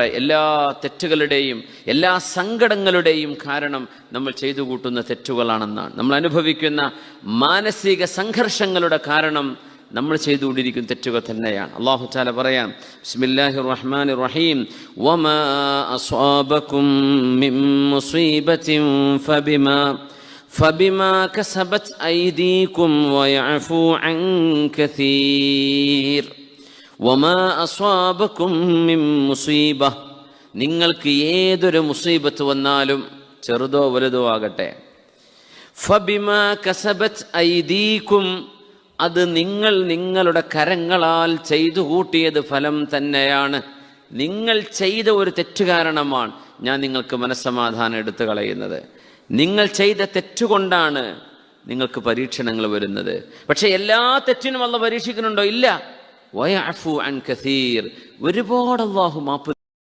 എല്ലാ തെറ്റുകളുടെയും എല്ലാ സങ്കടങ്ങളുടെയും കാരണം നമ്മൾ ചെയ്തു കൂട്ടുന്ന തെറ്റുകളാണെന്നാണ്. നമ്മൾ അനുഭവിക്കുന്ന മാനസിക സംഘർഷങ്ങളുടെ കാരണം നമ്മൾ ചെയ്തുകൊണ്ടിരിക്കുന്ന തെറ്റുകൾ തന്നെയാണ്. അല്ലാഹു തആല പറയാം, ബിസ്മില്ലാഹിർ റഹ്മാനിർ റഹീം, വമാ അസ്വാബകും മിൻ മുസീബത്തിൻ ഫബിമാ കസബത് ഐദീകും വയഅഫു അൻ കസീർ. വമാ അസ്വാബകും മിൻ മുസീബ, നിങ്ങൾക്ക് ഏതൊരു മുസീബത്ത് വന്നാലും ചെറുതോ വലുതോ ആകട്ടെ, ഫബിമാ കസബത് ഐദീകും, അത് നിങ്ങളുടെ കരങ്ങളാൽ ചെയ്തു കൂട്ടിയത് ഫലം തന്നെയാണ്. നിങ്ങൾ ചെയ്ത ഒരു തെറ്റ് കാരണമാണ് ഞാൻ നിങ്ങൾക്ക് മനസ്സമാധാനം എടുത്തു കളയുന്നത്. നിങ്ങൾ ചെയ്ത തെറ്റുകൊണ്ടാണ് നിങ്ങൾക്ക് പരീക്ഷണങ്ങൾ വരുന്നത്. പക്ഷെ എല്ലാ തെറ്റിനും അല്ലാഹു പരീക്ഷിക്കുന്നുണ്ടോ? ഇല്ല. വയഅഫു അൻ കസീർ, ഒരുപാട് അല്ലാഹു മാപ്പ്